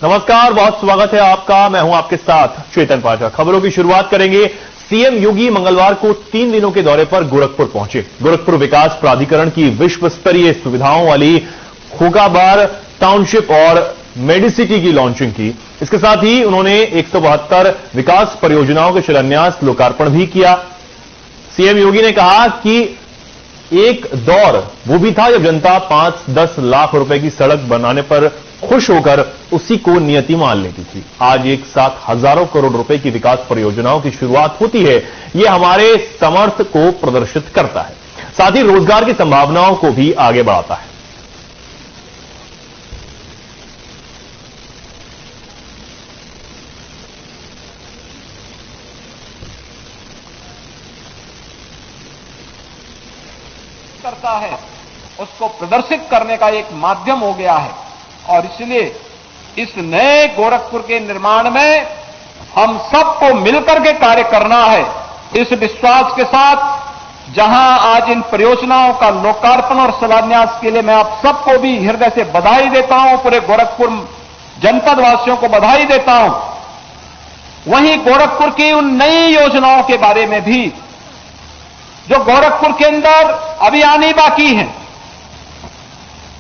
नमस्कार, बहुत स्वागत है आपका। मैं हूं आपके साथ चेतन पाठक। खबरों की शुरुआत करेंगे। सीएम योगी मंगलवार को 3 दिनों के दौरे पर गोरखपुर पहुंचे। गोरखपुर विकास प्राधिकरण की विश्व स्तरीय सुविधाओं वाली खोगाबार टाउनशिप और मेडिसिटी की लॉन्चिंग की। इसके साथ ही उन्होंने 172 विकास परियोजनाओं के शिलान्यास लोकार्पण भी किया। सीएम योगी ने कहा कि एक दौर वो भी था जब जनता 5-10 लाख रुपए की सड़क बनाने पर खुश होकर उसी को नियति मान लेती थी। आज एक साथ हजारों करोड़ रुपए की विकास परियोजनाओं की शुरुआत होती है। ये हमारे समर्थ को प्रदर्शित करता है, साथ ही रोजगार की संभावनाओं को भी आगे बढ़ाता है। करता है उसको प्रदर्शित करने का एक माध्यम हो गया है और इसलिए इस नए गोरखपुर के निर्माण में हम सबको मिलकर के कार्य करना है। इस विश्वास के साथ जहां आज इन परियोजनाओं का लोकार्पण और शिलान्यास के लिए मैं आप सबको भी हृदय से बधाई देता हूं, पूरे गोरखपुर जनपद वासियों को बधाई देता हूं, वहीं गोरखपुर की उन नई योजनाओं के बारे में भी जो गोरखपुर के अंदर अभी आनी बाकी है।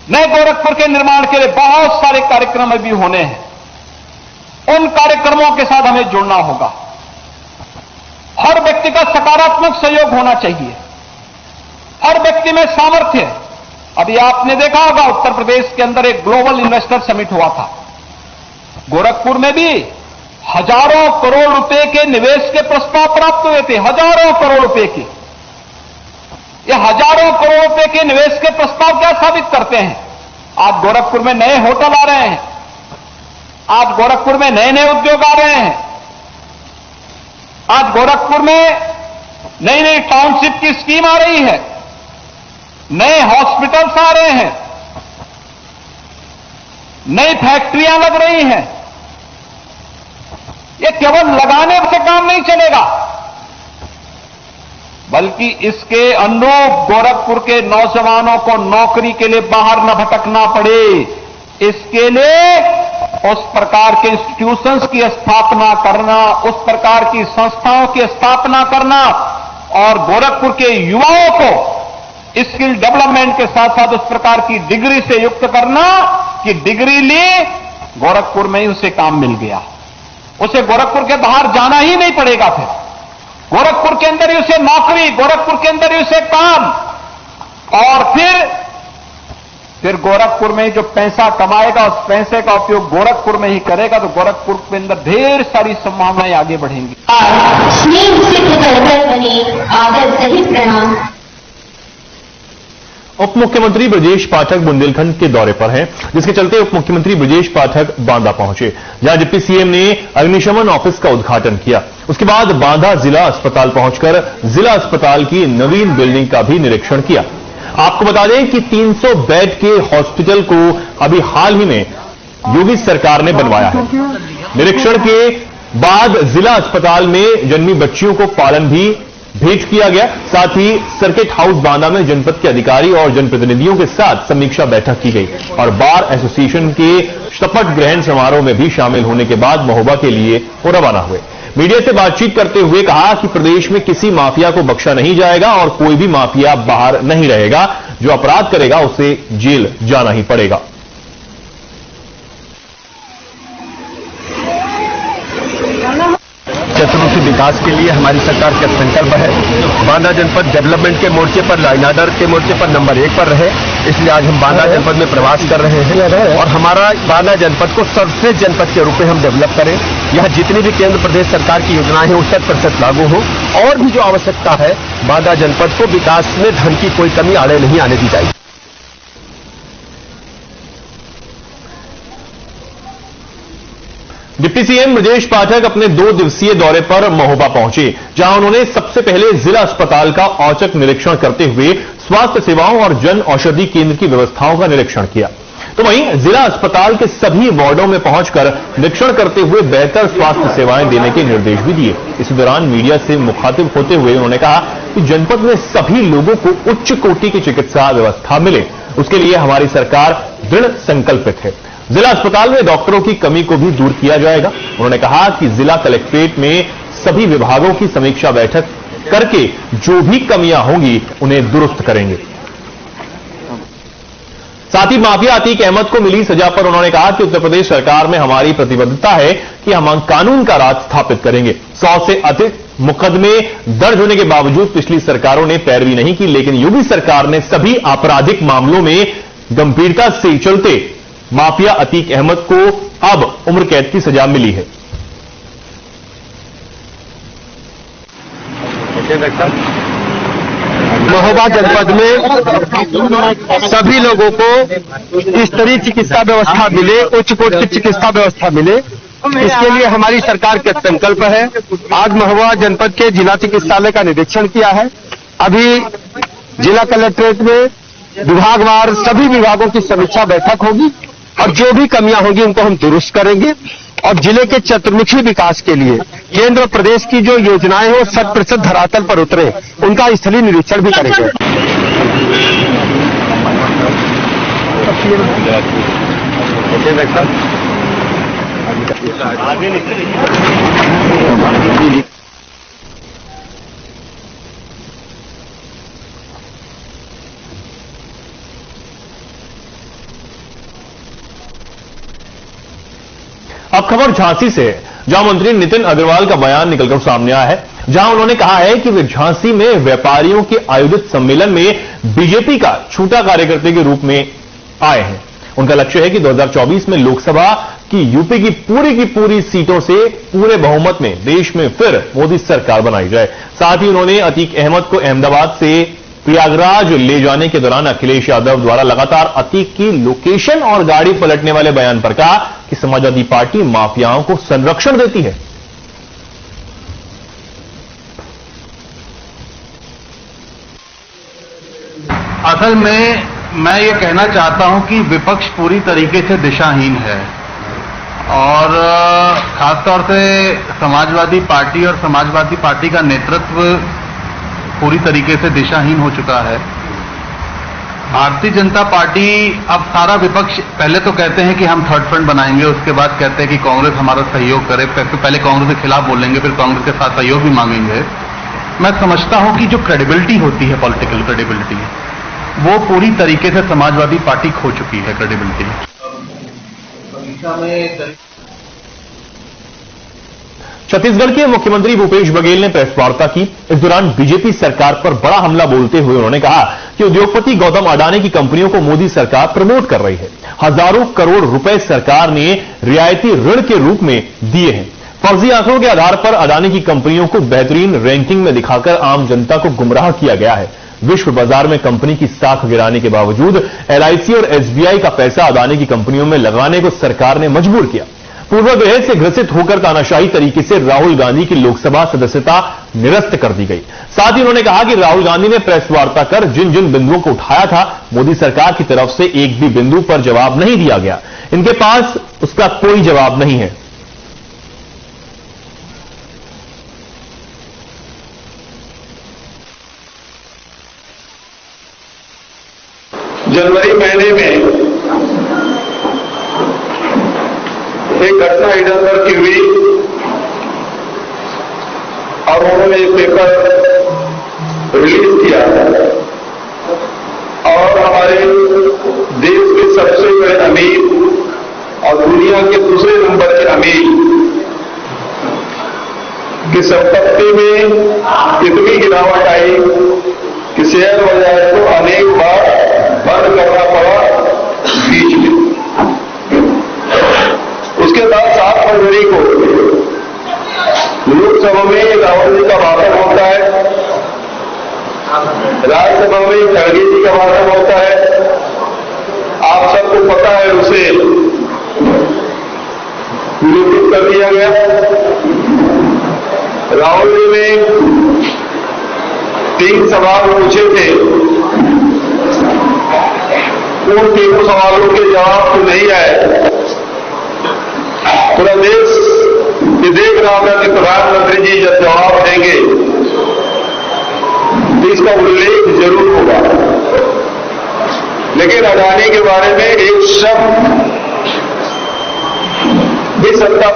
नए गोरखपुर के निर्माण के लिए बहुत सारे कार्यक्रम अभी होने हैं। उन कार्यक्रमों के साथ हमें जुड़ना होगा। हर व्यक्ति का सकारात्मक सहयोग होना चाहिए। हर व्यक्ति में सामर्थ्य है। अभी आपने देखा होगा उत्तर प्रदेश के अंदर एक ग्लोबल इन्वेस्टर समिट हुआ था। गोरखपुर में भी हजारों करोड़ रुपए के निवेश के प्रस्ताव प्राप्त हुए थे। हजारों करोड़ रुपए के ये हजारों करोड़ रुपए के निवेश के प्रस्ताव क्या साबित करते हैं? आज गोरखपुर में नए होटल आ रहे हैं। आज गोरखपुर में नए नए उद्योग आ रहे हैं। आज गोरखपुर में नई नई टाउनशिप की स्कीम आ रही है। नए हॉस्पिटल्स आ रहे हैं। नई फैक्ट्रियां लग रही हैं। ये केवल लगाने से काम नहीं चलेगा, बल्कि इसके अनुरूप गोरखपुर के नौजवानों को नौकरी के लिए बाहर न भटकना पड़े, इसके लिए उस प्रकार के इंस्टीट्यूशंस की स्थापना करना, उस प्रकार की संस्थाओं की स्थापना करना और गोरखपुर के युवाओं को स्किल डेवलपमेंट के साथ साथ उस प्रकार की डिग्री से युक्त करना कि डिग्री ली, गोरखपुर में ही उसे काम मिल गया, उसे गोरखपुर के बाहर जाना ही नहीं पड़ेगा। गोरखपुर के अंदर ही उसे नौकरी, गोरखपुर के अंदर ही उसे काम, और फिर गोरखपुर में जो पैसा कमाएगा उस पैसे का उपयोग गोरखपुर में ही करेगा तो गोरखपुर के अंदर ढेर सारी संभावनाएं आगे बढ़ेंगी। सही प्रणाम। उप मुख्यमंत्री ब्रजेश पाठक बुंदेलखंड के दौरे पर हैं, जिसके चलते उप मुख्यमंत्री ब्रजेश पाठक बांदा पहुंचे, जहां डिप्टी सीएम ने अग्निशमन ऑफिस का उद्घाटन किया। उसके बाद बांदा जिला अस्पताल पहुंचकर जिला अस्पताल की नवीन बिल्डिंग का भी निरीक्षण किया। आपको बता दें कि 300 बेड के हॉस्पिटल को अभी हाल ही में योगी सरकार ने बनवाया है। निरीक्षण के बाद जिला अस्पताल में जन्मी बच्चियों को पालन भी भेंट किया गया। साथ ही सर्किट हाउस बांदा में जनपद के अधिकारी और जनप्रतिनिधियों के साथ समीक्षा बैठक की गई और बार एसोसिएशन के शपथ ग्रहण समारोह में भी शामिल होने के बाद महोबा के लिए वो रवाना हुए। मीडिया से बातचीत करते हुए कहा कि प्रदेश में किसी माफिया को बख्शा नहीं जाएगा और कोई भी माफिया बाहर नहीं रहेगा। जो अपराध करेगा उसे जेल जाना ही पड़ेगा। चतुर्मुखी विकास के लिए हमारी सरकार का संकल्प है। बांदा जनपद डेवलपमेंट के मोर्चे पर, लाइन ऑर्डर के मोर्चे पर नंबर 1 पर रहे, इसलिए आज हम बांदा जनपद में प्रवास कर रहे हैं और हमारा बांदा जनपद को सर्वश्रेष्ठ जनपद के रूप में हम डेवलप करें। यहाँ जितनी भी केंद्र प्रदेश सरकार की योजनाएं हैं वो 100% लागू हो और भी जो आवश्यकता है बांदा जनपद को विकास में धन की कोई कमी आड़े नहीं आने दी जाएगी। डिप्टी सीएम ब्रजेश पाठक अपने 2 दिवसीय दौरे पर महोबा पहुंचे, जहां उन्होंने सबसे पहले जिला अस्पताल का औचक निरीक्षण करते हुए स्वास्थ्य सेवाओं और जन औषधि केंद्र की व्यवस्थाओं का निरीक्षण किया। तो वहीं जिला अस्पताल के सभी वार्डों में पहुंचकर निरीक्षण करते हुए बेहतर स्वास्थ्य सेवाएं देने के निर्देश भी दिए। इसी दौरान मीडिया से मुखातिब होते हुए उन्होंने कहा कि जनपद में सभी लोगों को उच्च कोटि की चिकित्सा व्यवस्था मिले, उसके लिए हमारी सरकार दृढ़ संकल्पित है। जिला अस्पताल में डॉक्टरों की कमी को भी दूर किया जाएगा। उन्होंने कहा कि जिला कलेक्ट्रेट में सभी विभागों की समीक्षा बैठक करके जो भी कमियां होंगी उन्हें दुरुस्त करेंगे। साथ ही माफिया अतीक अहमद को मिली सजा पर उन्होंने कहा कि उत्तर प्रदेश सरकार में हमारी प्रतिबद्धता है कि हम कानून का राज स्थापित करेंगे। 100 से अधिक मुकदमे दर्ज होने के बावजूद पिछली सरकारों ने पैरवी नहीं की, लेकिन योगी सरकार ने सभी आपराधिक मामलों में गंभीरता से चलते माफिया अतीक अहमद को अब उम्र कैद की सजा मिली है। महोबा जनपद में सभी लोगों को स्तरीय चिकित्सा व्यवस्था मिले, उच्च कोटि की चिकित्सा व्यवस्था मिले, इसके लिए हमारी सरकार का संकल्प है। आज महोबा जनपद के जिला चिकित्सालय का निरीक्षण किया है। अभी जिला कलेक्ट्रेट में विभागवार सभी विभागों की समीक्षा बैठक होगी और जो भी कमियां होंगी उनको हम दुरुस्त करेंगे और जिले के चतुर्मुखी विकास के लिए केंद्र और प्रदेश की जो योजनाएं हैं वो 100% धरातल पर उतरे, उनका स्थलीय निरीक्षण भी करेंगे। अब खबर झांसी से है, जहां मंत्री नितिन अग्रवाल का बयान निकलकर सामने आया है, जहां उन्होंने कहा है कि वे झांसी में व्यापारियों के आयोजित सम्मेलन में बीजेपी का छूटा कार्यकर्ता के रूप में आए हैं। उनका लक्ष्य है कि 2024 में लोकसभा की यूपी की पूरी सीटों से पूरे बहुमत में देश में फिर मोदी सरकार बनाई जाए। साथ ही उन्होंने अतीक अहमद को अहमदाबाद से प्रयागराज ले जाने के दौरान अखिलेश यादव द्वारा लगातार अतीक की लोकेशन और गाड़ी पलटने वाले बयान पर कहा कि समाजवादी पार्टी माफियाओं को संरक्षण देती है। असल में मैं ये कहना चाहता हूं कि विपक्ष पूरी तरीके से दिशाहीन है और खासतौर से समाजवादी पार्टी और समाजवादी पार्टी का नेतृत्व पूरी तरीके से दिशाहीन हो चुका है। भारतीय जनता पार्टी अब सारा विपक्ष पहले तो कहते हैं कि हम थर्ड फ्रंट बनाएंगे, उसके बाद कहते हैं कि कांग्रेस हमारा सहयोग करे, पहले कांग्रेस के खिलाफ बोलेंगे, फिर कांग्रेस के साथ सहयोग भी मांगेंगे। मैं समझता हूं कि जो क्रेडिबिलिटी होती है, पॉलिटिकल क्रेडिबिलिटी, वो पूरी तरीके से समाजवादी पार्टी खो चुकी है क्रेडिबिलिटी। छत्तीसगढ़ के मुख्यमंत्री भूपेश बघेल ने प्रेस वार्ता की। इस दौरान बीजेपी सरकार पर बड़ा हमला बोलते हुए उन्होंने कहा कि उद्योगपति गौतम अडानी की कंपनियों को मोदी सरकार प्रमोट कर रही है। हजारों करोड़ रुपए सरकार ने रियायती ऋण के रूप में दिए हैं। फर्जी आंकड़ों के आधार पर अडानी की कंपनियों को बेहतरीन रैंकिंग में दिखाकर आम जनता को गुमराह किया गया है। विश्व बाजार में कंपनी की साख गिराने के बावजूद एलआईसी और एसबीआई का पैसा अडानी की कंपनियों में लगाने को सरकार ने मजबूर किया। पूर्वाग्रह से ग्रसित होकर तानाशाही तरीके से राहुल गांधी की लोकसभा सदस्यता निरस्त कर दी गई। साथ ही उन्होंने कहा कि राहुल गांधी ने प्रेस वार्ता कर जिन जिन बिंदुओं को उठाया था, मोदी सरकार की तरफ से एक भी बिंदु पर जवाब नहीं दिया गया। इनके पास उसका कोई जवाब नहीं है। जनवरी महीने में एक घटना हिडनबर्ग की हुई और उन्होंने एक पेपर रिलीज किया और हमारे देश के सबसे बड़े अमीर और दुनिया के दूसरे नंबर के अमीर की संपत्ति में इतनी गिरावट आई कि शेयर बाजार को अनेक बार बंद करना पड़ा बीच में। उसके बाद 7 फरवरी को लोकसभा में राहुल जी का भाषण होता है, राज्यसभा में खड़गे जी का भाषण होता है। आप सबको पता है उसे निरूपित कर दिया गया। राहुल जी ने 3 सवाल पूछे थे, उन 3 सवालों के जवाब तो नहीं आए। पूरा देश ये देख रहा था कि प्रधानमंत्री जी जब जवाब देंगे तो इसका उल्लेख जरूर होगा, लेकिन अडानी के बारे में एक शब्द यही सत्ता।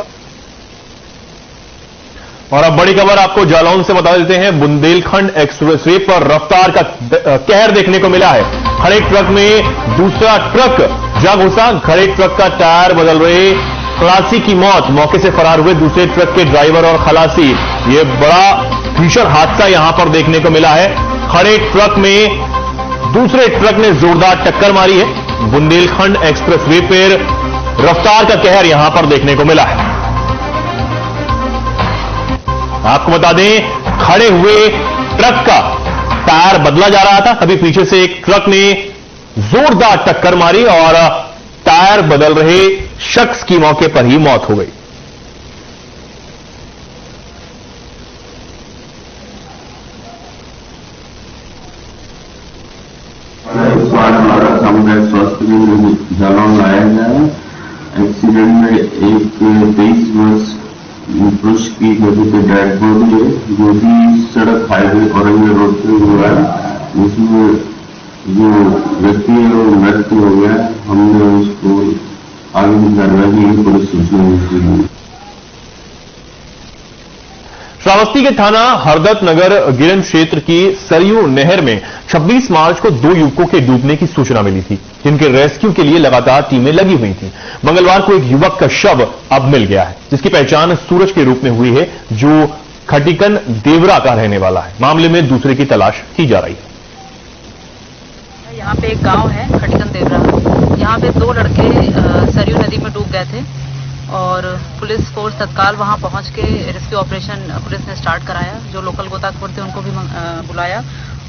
और अब बड़ी खबर आपको जालौन से बता देते हैं। बुंदेलखंड एक्सप्रेसवे पर रफ्तार का कहर देखने को मिला है। खड़े ट्रक में दूसरा ट्रक जा घुसा। खड़े ट्रक का टायर बदल रहे खलासी की मौत, मौके से फरार हुए दूसरे ट्रक के ड्राइवर और खलासी। यह बड़ा भीषण हादसा यहां पर देखने को मिला है। खड़े ट्रक में दूसरे ट्रक ने जोरदार टक्कर मारी है। बुंदेलखंड एक्सप्रेसवे पर रफ्तार का कहर यहां पर देखने को मिला है। आपको बता दें, खड़े हुए ट्रक का टायर बदला जा रहा था, तभी पीछे से एक ट्रक ने जोरदार टक्कर मारी और टायर बदल रहे शख्स की मौके पर ही मौत हो गई। हमारा सामुदायिक स्वास्थ्य केंद्र जालौन लाया गया है। एक्सीडेंट में एक 23 वर्ष पुरुष की गति पे डेड बॉडी है, जो भी सड़क हाईवे औरंगाबाद रोड पे हुआ है। उसमें जो व्यक्ति है वो मृत्यु हो गया। हमने उसको आगे की कार्रवाई पुलिस सूचना दी। श्रावस्ती के थाना हरदत्त नगर गिरन क्षेत्र की सरयू नहर में 26 मार्च को 2 युवकों के डूबने की सूचना मिली थी, जिनके रेस्क्यू के लिए लगातार टीमें लगी हुई थी। मंगलवार को एक युवक का शव अब मिल गया है, जिसकी पहचान सूरज के रूप में हुई है, जो खटिकन देवरा का रहने वाला है। मामले में दूसरे की तलाश की जा रही है। यहाँ पे एक गांव है खटिकन देवरा, यहाँ पे 2 लड़के सरयू नदी में डूब गए थे और पुलिस फोर्स तत्काल वहां पहुंच के रेस्क्यू ऑपरेशन पुलिस ने स्टार्ट कराया। जो लोकल गोताखोर थे उनको भी बुलाया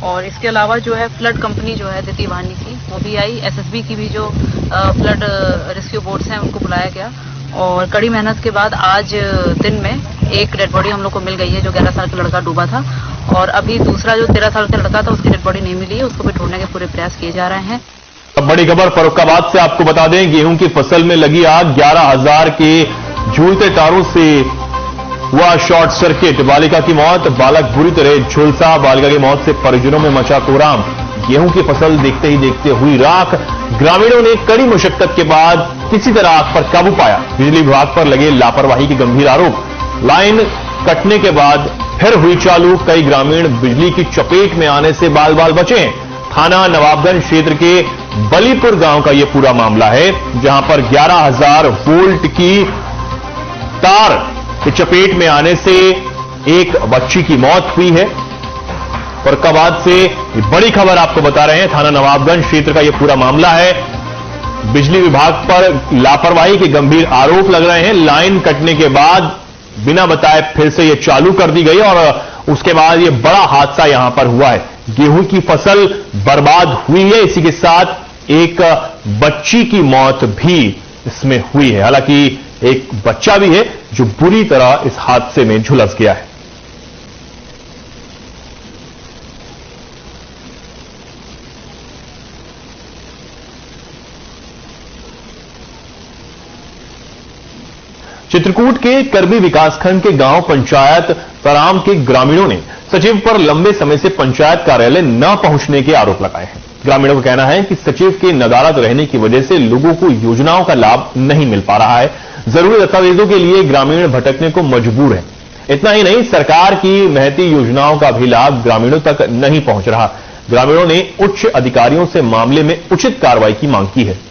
और इसके अलावा जो है फ्लड कंपनी जो है द्वितीय वाहिनी की वो भी आई। एसएसबी की भी जो फ्लड रेस्क्यू बोट्स हैं उनको बुलाया गया और कड़ी मेहनत के बाद आज दिन में एक डेड बॉडी हम लोग को मिल गई है, जो 11 साल का लड़का डूबा था। और अभी दूसरा जो 13 साल का लड़का था उसकी डेड बॉडी नहीं मिली है, उसको भी ढूंढने के पूरे प्रयास किए जा रहे हैं। अब बड़ी खबर फर्रुखाबाद से आपको बता दें, गेहूं की फसल में लगी आग। 11,000 के झूलते तारों से हुआ शॉर्ट सर्किट, बालिका की मौत, बालक बुरी तरह झुलसा। बालिका की मौत से परिजनों में मचा कोहराम। गेहूं की फसल देखते ही देखते हुई राख। ग्रामीणों ने कड़ी मुशक्कत के बाद किसी तरह आग पर काबू पाया। बिजली विभाग पर लगे लापरवाही के गंभीर आरोप। लाइन कटने के बाद फिर हुई चालू। कई ग्रामीण बिजली की चपेट में आने से बाल बाल बचे हैं। थाना नवाबगंज क्षेत्र के बलीपुर गांव का यह पूरा मामला है, जहां पर 11,000 वोल्ट की तार की चपेट में आने से एक बच्ची की मौत हुई है। फर्रुखाबाद से बड़ी खबर आपको बता रहे हैं। थाना नवाबगंज क्षेत्र का यह पूरा मामला है। बिजली विभाग पर लापरवाही के गंभीर आरोप लग रहे हैं। लाइन कटने के बाद बिना बताए फिर से यह चालू कर दी गई और उसके बाद यह बड़ा हादसा यहां पर हुआ है। गेहूं की फसल बर्बाद हुई है, इसी के साथ एक बच्ची की मौत भी इसमें हुई है। हालांकि एक बच्चा भी है जो बुरी तरह इस हादसे में झुलस गया है। चित्रकूट के करबी विकासखंड के गांव पंचायत तराम के ग्रामीणों ने सचिव पर लंबे समय से पंचायत कार्यालय न पहुंचने के आरोप लगाए हैं। ग्रामीणों का कहना है कि सचिव के नदारद रहने की वजह से लोगों को योजनाओं का लाभ नहीं मिल पा रहा है। जरूरी दस्तावेजों के लिए ग्रामीण भटकने को मजबूर है। इतना ही नहीं, सरकार की महती योजनाओं का भी लाभ ग्रामीणों तक नहीं पहुंच रहा। ग्रामीणों ने उच्च अधिकारियों से मामले में उचित कार्रवाई की मांग की है।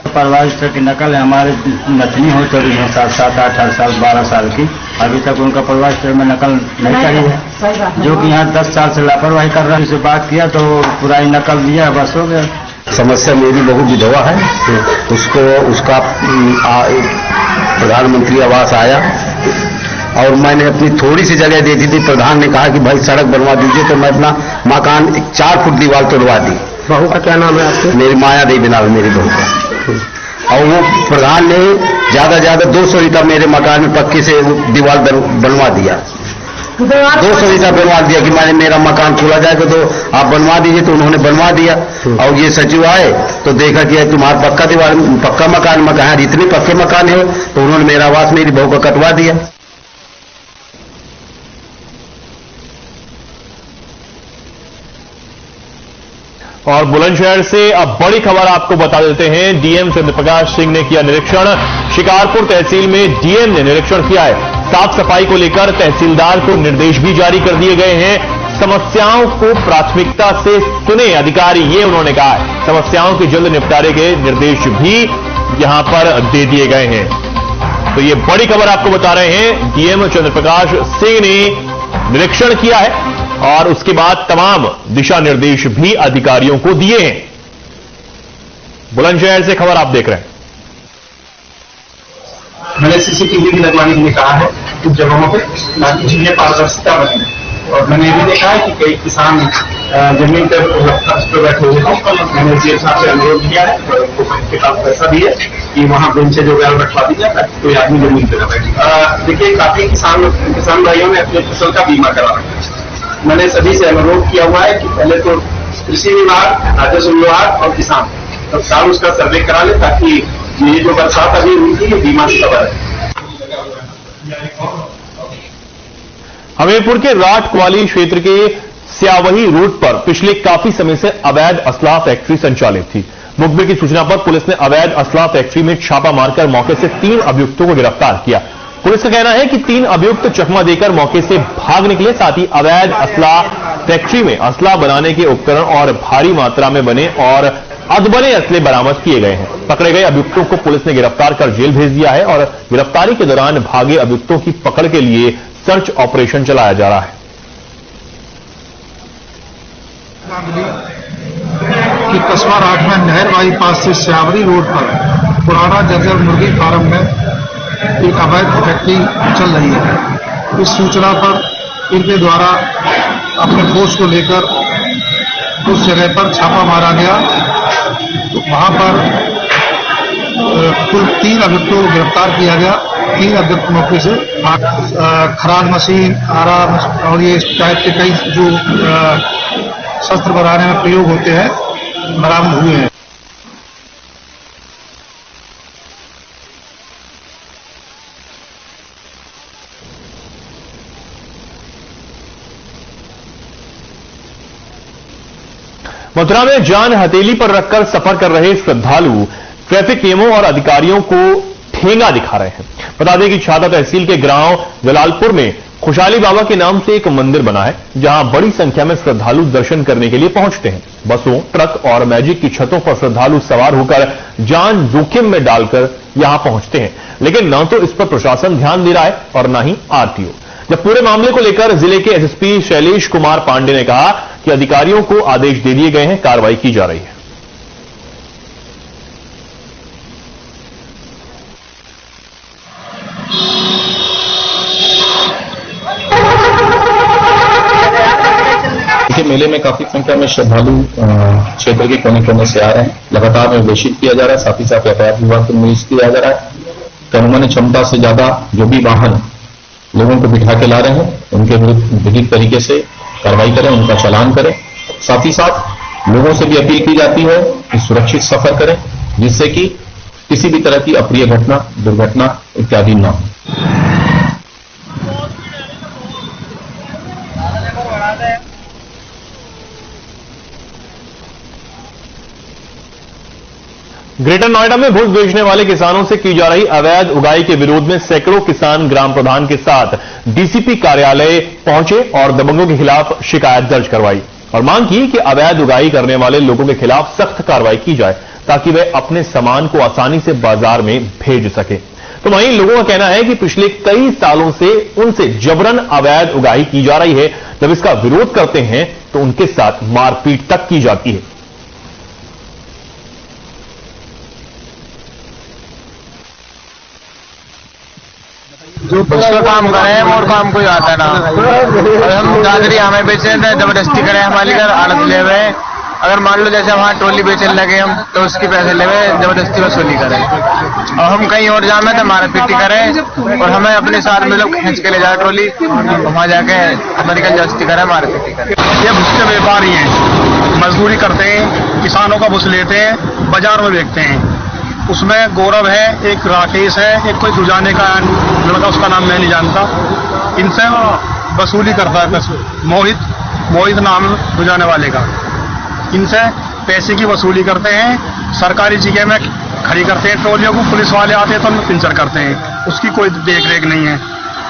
प्रवास की नकल है, हमारे नथनी हो चुकी है 7, 8 साल 12 साल की, अभी तक उनका प्रवास में नकल नहीं करी है, जो कि यहाँ 10 साल से लापरवाही कर रहा है। उससे बात किया तो पुरानी नकल दिया, बस हो गया। समस्या मेरी बहु विधवा है, उसका प्रधानमंत्री आवास आया और मैंने अपनी थोड़ी सी जगह दी थी। प्रधान ने कहा कि भाई सड़क बनवा दीजिए, तो मैं अपना मकान 4 फुट दीवार तोड़वा दी। बहू का क्या नाम है आपके? मेरी माया देवी नाम है मेरी बहू का। और वो प्रधान ने ज्यादा 200 ईटा मेरे मकान में पक्की से दीवार बनवा दिया। 200 ईटा बनवा दिया कि मैंने मेरा मकान खोला जाएगा तो आप बनवा दीजिए, तो उन्होंने बनवा दिया। और ये सचिव आए तो देखा कि तुम्हारा पक्का मकान है, इतने पक्के मकान है, तो उन्होंने मेरा आवास मेरी बहू का कटवा दिया। और बुलंदशहर से अब बड़ी खबर आपको बता देते हैं। डीएम चंद्रप्रकाश सिंह ने किया निरीक्षण। शिकारपुर तहसील में डीएम ने निरीक्षण किया है। साफ सफाई को लेकर तहसीलदार को निर्देश भी जारी कर दिए गए हैं। समस्याओं को प्राथमिकता से सुने अधिकारी, ये उन्होंने कहा है। समस्याओं के जल्द निपटारे के निर्देश भी यहां पर दे दिए गए हैं। तो ये बड़ी खबर आपको बता रहे हैं। डीएम चंद्रप्रकाश सिंह ने निरीक्षण किया है और उसके बाद तमाम दिशा निर्देश भी अधिकारियों को दिए हैं। बुलंदशहर से खबर आप देख रहे हैं। मैंने सीसीटीवी भी लगवाने के लिए कहा है कुछ जगहों पे, ताकि जिन्हें पारदर्शिता बने। और मैंने ये भी देखा है कि कई किसान जमीन पर बैठे हुए हैं। मैंने जेल साहब से अनुरोध किया है, उनके पास पैसा भी है कि वहाँ बेंचेज वगैरह रखवा दी जाए ताकि कोई आदमी जमीन पर न बैठे। देखिए, काफी किसान भाइयों ने अपने फसल का बीमा करा रखा है। मैंने सभी से अनुरोध किया हुआ है कि पहले तो कृषि विभाग, राजस्व विभाग और किसान तत्काल उसका सर्वे करा ले, ताकि ये जो बरसात अभी हुई थी ये बीमा की खबर है। हमीरपुर के राट क्वाली क्षेत्र के स्यावही रोड पर पिछले काफी समय से अवैध असलाह फैक्ट्री संचालित थी। मुखबिर की सूचना पर पुलिस ने अवैध असलाह फैक्ट्री में छापा मारकर मौके से 3 अभियुक्तों को गिरफ्तार किया। पुलिस का कहना है कि 3 अभियुक्त चकमा देकर मौके से भाग निकले। साथ ही अवैध असलाह फैक्ट्री में असलाह बनाने के उपकरण और भारी मात्रा में बने और अधबने असले बरामद किए गए हैं। पकड़े गए अभियुक्तों को पुलिस ने गिरफ्तार कर जेल भेज दिया है और गिरफ्तारी के दौरान भागे अभियुक्तों की पकड़ के लिए सर्च ऑपरेशन चलाया जा रहा है। कि कस्बा राठ में नहर बाईपास से स्यावरी रोड पर पुराना जर्जर मुर्गी फार्म में एक अवैध फैक्ट्री चल रही है। इस सूचना पर इनके द्वारा अपने फोर्स को लेकर उस जगह पर छापा मारा गया। तो वहां पर कुल 3 अभियुक्तों को गिरफ्तार किया गया। 3 अभियुक्त मौके से खराद मशीन, आरा और ये इस टाइप के कई जो शस्त्र बनाने में प्रयोग होते हैं बरामद हुए हैं। मथुरा में जान हथेली पर रखकर सफर कर रहे श्रद्धालु ट्रैफिक नियमों और अधिकारियों को ठेंगा दिखा रहे हैं। बता दें कि छाता तहसील के गांव जलालपुर में खुशहाली बाबा के नाम से एक मंदिर बना है, जहां बड़ी संख्या में श्रद्धालु दर्शन करने के लिए पहुंचते हैं। बसों, ट्रक और मैजिक की छतों पर श्रद्धालु सवार होकर जान जोखिम में डालकर यहां पहुंचते हैं, लेकिन न तो इस पर प्रशासन ध्यान दे रहा है और न ही आरटीओ। जब पूरे मामले को लेकर जिले के एसएसपी शैलेश कुमार पांडे ने कहा कि अधिकारियों को आदेश दे दिए गए हैं, कार्रवाई की जा रही है। मेले में काफी संख्या में श्रद्धालु क्षेत्र के कोने कोने से आ रहे हैं। लगातार निर्देशित किया जा रहा है, साथ ही साथ यातायात विभाग को निर्देशित किया जा रहा है कि अनुमानित क्षमता से ज्यादा जो भी वाहन लोगों को बिठा के ला रहे हैं उनके विरुद्ध विधिक तरीके से कार्रवाई करें, उनका चालान करें। साथ ही साथ लोगों से भी अपील की जाती है कि सुरक्षित सफर करें, जिससे कि किसी भी तरह की अप्रिय घटना, दुर्घटना इत्यादि न हो। ग्रेटर नोएडा में भुज बेचने वाले किसानों से की जा रही अवैध उगाई के विरोध में सैकड़ों किसान ग्राम प्रधान के साथ डीसीपी कार्यालय पहुंचे और दबंगों के खिलाफ शिकायत दर्ज करवाई और मांग की कि अवैध उगाई करने वाले लोगों के खिलाफ सख्त कार्रवाई की जाए, ताकि वे अपने सामान को आसानी से बाजार में भेज सके। तो वहीं लोगों का कहना है कि पिछले कई सालों से उनसे जबरन अवैध उगाई की जा रही है। जब इसका विरोध करते हैं तो उनके साथ मारपीट तक की जाती है। जो उसका काम करें और काम कोई आता ना, और हम दादरी हमें बेचे जबरदस्ती करें हमारी घर आड़त ले हुए। अगर मान लो जैसे वहाँ टोली बेचने लगे हम तो उसकी पैसे ले हुए जबरदस्ती वसूली करें, और हम कहीं और जामे तो मारा पीटी करें और हमें अपने साथ में लोग खींच के ले जाए टोली, वहाँ जाके अमेरिकन जबरदस्ती करें, मारा पीटी करें। ये भुज के व्यापारी हैं, मजदूरी करते हैं, किसानों का भुज लेते हैं, बाजार में बेचते हैं। उसमें गौरव है, एक राकेश है, एक कोई दुजाने का लड़का, उसका नाम मैं नहीं जानता। इनसे वसूली करता है मोहित नाम दुजाने वाले का। इनसे पैसे की वसूली करते हैं, सरकारी जगह में खड़ी करते हैं ट्रॉलियों को, पुलिस वाले आते हैं तो उनको पिंचर करते हैं, उसकी कोई देख रेख नहीं है।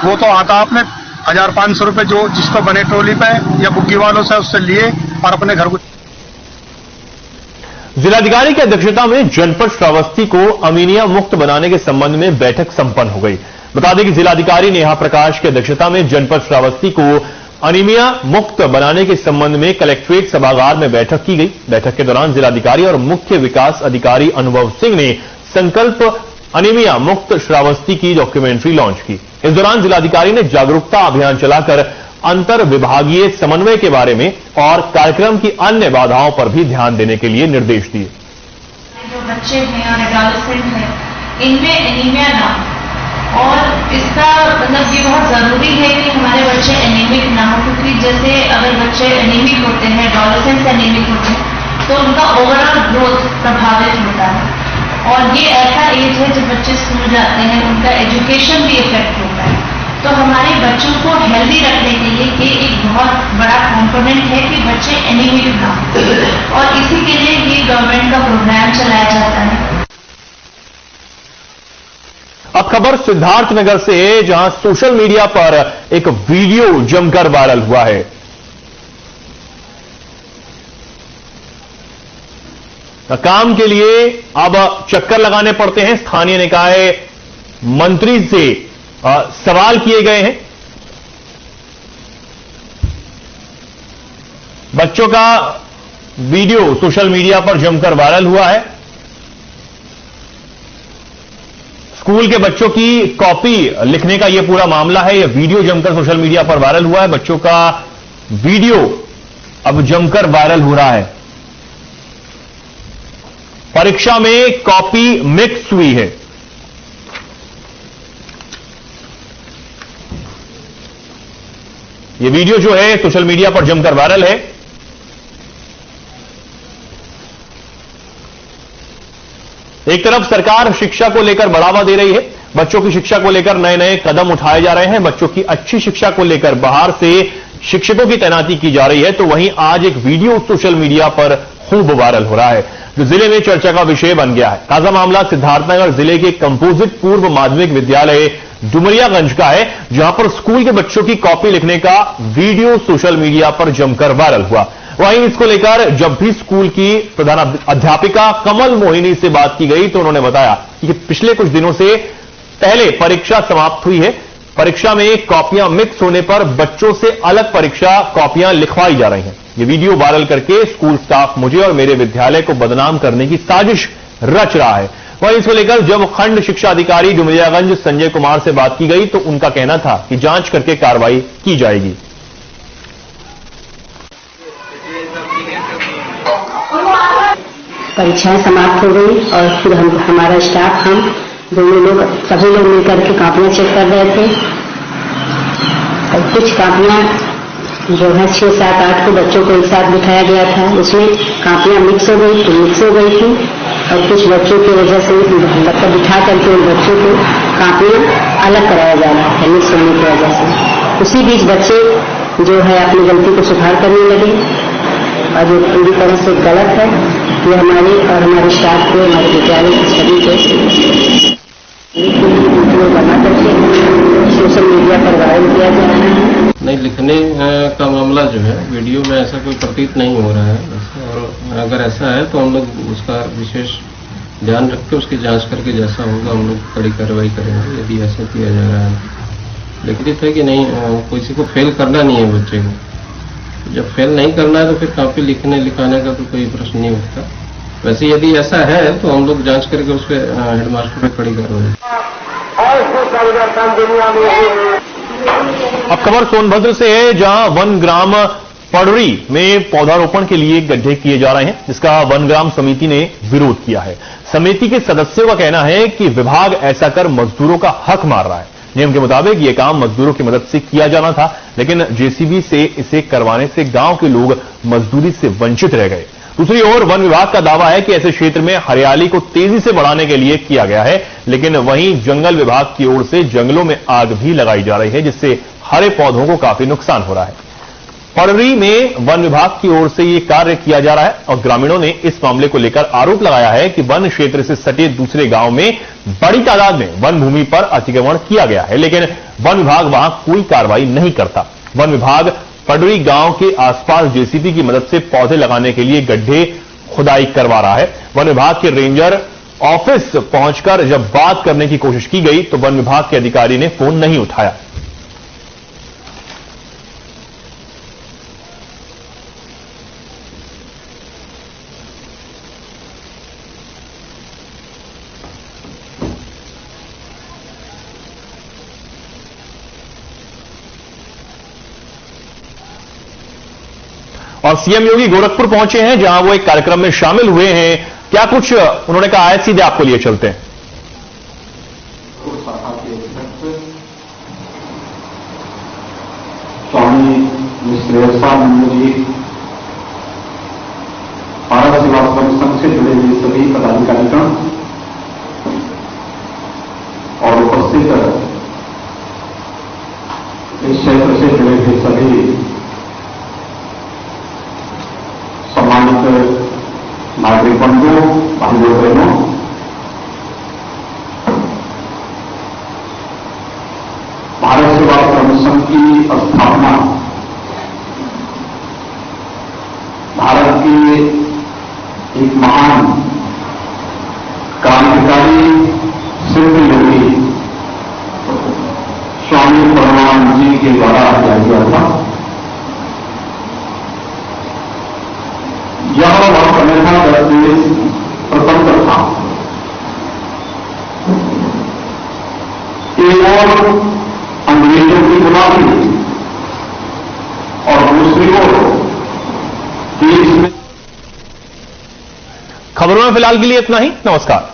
वो तो आता आपने 1500 रुपए जो जिसको बने ट्रॉली पे या बुग्गी वालों से उससे लिए और अपने घर को। जिलाधिकारी की अध्यक्षता में जनपद श्रावस्ती को अमीनिया मुक्त बनाने के संबंध में बैठक संपन्न हो गई। बता दें कि जिलाधिकारी नेहा प्रकाश की अध्यक्षता में जनपद श्रावस्ती को अनीमिया मुक्त बनाने के संबंध में कलेक्ट्रेट सभागार में बैठक की गई। बैठक के दौरान जिलाधिकारी और मुख्य विकास अधिकारी अनुभव सिंह ने संकल्प अनीमिया मुक्त श्रावस्ती की डॉक्यूमेंट्री लॉन्च की। इस दौरान जिलाधिकारी ने जागरूकता अभियान चलाकर अंतर विभागीय समन्वय के बारे में और कार्यक्रम की अन्य बाधाओं पर भी ध्यान देने के लिए निर्देश दिए। जो बच्चे हैं और एडोलेसेंट हैं, इनमें एनीमिया ना हो, और इसका मतलब ये बहुत जरूरी है कि हमारे बच्चे एनीमिक ना हो, क्योंकि जैसे अगर बच्चे एनीमिक होते हैं, एडोलेसेंट्स एनीमिक होते हैं, तो उनका ओवरऑल ग्रोथ प्रभावित होता है। और ये ऐसा एज है जब बच्चे स्कूल जाते हैं, उनका एजुकेशन भी इफेक्ट होता है। तो हमारे बच्चों को हेल्दी रखने के लिए ये एक बहुत बड़ा कंपोनेंट है कि बच्चे एनीमिक ना हो, और इसी के लिए ये गवर्नमेंट का प्रोग्राम चलाया जाता है। अब खबर सिद्धार्थनगर से है, जहां सोशल मीडिया पर एक वीडियो जमकर वायरल हुआ है। काम के लिए अब चक्कर लगाने पड़ते हैं। स्थानीय निकाय मंत्री से सवाल किए गए हैं। बच्चों का वीडियो सोशल मीडिया पर जमकर वायरल हुआ है। स्कूल के बच्चों की कॉपी लिखने का यह पूरा मामला है। यह वीडियो जमकर सोशल मीडिया पर वायरल हुआ है। बच्चों का वीडियो अब जमकर वायरल हो रहा है। परीक्षा में कॉपी मिक्स हुई है। यह वीडियो जो है सोशल मीडिया पर जमकर वायरल है। एक तरफ सरकार शिक्षा को लेकर बढ़ावा दे रही है, बच्चों की शिक्षा को लेकर नए नए कदम उठाए जा रहे हैं, बच्चों की अच्छी शिक्षा को लेकर बाहर से शिक्षकों की तैनाती की जा रही है, तो वहीं आज एक वीडियो सोशल मीडिया पर खूब वायरल हो रहा है, जो जिले में चर्चा का विषय बन गया है। ताजा मामला सिद्धार्थनगर जिले के कंपोजिट पूर्व माध्यमिक विद्यालय डुमरियागंज का है, जहां पर स्कूल के बच्चों की कॉपी लिखने का वीडियो सोशल मीडिया पर जमकर वायरल हुआ। वहीं इसको लेकर जब भी स्कूल की प्रधान अध्यापिका कमल मोहिनी से बात की गई तो उन्होंने बताया कि पिछले कुछ दिनों से पहले परीक्षा समाप्त हुई है। परीक्षा में कॉपियां मिक्स होने पर बच्चों से अलग परीक्षा कॉपियां लिखवाई जा रही हैं। ये वीडियो वायरल करके स्कूल स्टाफ मुझे और मेरे विद्यालय को बदनाम करने की साजिश रच रहा है। वहीं इसको लेकर जब खंड शिक्षा अधिकारी डुमरियागंज संजय कुमार से बात की गई तो उनका कहना था कि जांच करके कार्रवाई की जाएगी। परीक्षाएं समाप्त हो गई और फिर हमारा स्टाफ हम दोनों लोग सभी लोग मिलकर के कापियां चेक कर रहे थे। और कुछ कापियां जो है 6, 7, 8 को बच्चों को एक साथ बिठाया गया था, उसमें कापियां मिक्स हो गई थी और कुछ बच्चों की वजह से मतलब बिठा करके उन बच्चों को कापियां अलग कराया जा रहा था मिक्स होने की वजह से। उसी बीच बच्चे जो है अपनी गलती को सुधार करने लगे और जो पूरी तरह से गलत है, ये हमारे और हमारे स्टाफ को, हमारे विद्यालय की छवि को बना करके सोशल मीडिया पर वायरल किया जा रहा है। नहीं, लिखने का मामला जो है वीडियो में ऐसा कोई प्रतीत नहीं हो रहा है, और अगर ऐसा है तो हम लोग उसका विशेष ध्यान रख के उसकी जांच करके जैसा होगा हम लोग कड़ी कार्रवाई करेंगे। यदि ऐसा किया जा रहा है, लिखित है कि नहीं, किसी को फेल करना नहीं है बच्चे को। जब फेल नहीं करना है तो फिर काफी लिखाने का तो कोई प्रश्न नहीं उठता। वैसे यदि ऐसा है तो हम लोग जांच करके उस पर हेडमास्टर पे कड़ी कार्रवाई। अब खबर सोनभद्र से है, जहां वन ग्राम पड़री में पौधारोपण के लिए गड्ढे किए जा रहे हैं, जिसका वन ग्राम समिति ने विरोध किया है। समिति के सदस्यों का कहना है कि विभाग ऐसा कर मजदूरों का हक मार रहा है। नियम के मुताबिक यह काम मजदूरों की मदद से किया जाना था, लेकिन जेसीबी से इसे करवाने से गांव के लोग मजदूरी से वंचित रह गए। दूसरी ओर वन विभाग का दावा है कि ऐसे क्षेत्र में हरियाली को तेजी से बढ़ाने के लिए किया गया है, लेकिन वहीं जंगल विभाग की ओर से जंगलों में आग भी लगाई जा रही है, जिससे हरे पौधों को काफी नुकसान हो रहा है। पडरी में वन विभाग की ओर से यह कार्य किया जा रहा है और ग्रामीणों ने इस मामले को लेकर आरोप लगाया है कि वन क्षेत्र से सटे दूसरे गांव में बड़ी तादाद में वन भूमि पर अतिक्रमण किया गया है, लेकिन वन विभाग वहां कोई कार्रवाई नहीं करता। वन विभाग पडरी गांव के आसपास जेसीबी की मदद से पौधे लगाने के लिए गड्ढे खुदाई करवा रहा है। वन विभाग के रेंजर ऑफिस पहुंचकर जब बात करने की कोशिश की गई तो वन विभाग के अधिकारी ने फोन नहीं उठाया। और सीएम योगी गोरखपुर पहुंचे हैं, जहां वो एक कार्यक्रम में शामिल हुए हैं। क्या कुछ उन्होंने कहा है, सीधे आपको लिए चलते हैं। स्वामी निश्रेयसानंद जी, भारत सेवाश्रम संघ से जुड़े हुए सभी पदाधिकारीगण और उपस्थित इस क्षेत्र से जुड़े हुए सभी सम्मानित नागरिक बंधुओं, भाइयों बहनों, भारत सेवाश्रम संघ की स्थापना भारत के एक महान क्रांतिकारी सिद्ध योगी स्वामी परमानंद जी के द्वारा किया गया था। यह वह समय था जब देश स्वतंत्र था। एक और अंग्रेजों की गुलामी और दूसरी ओर देश में। खबरों में फिलहाल के लिए इतना ही। नमस्कार।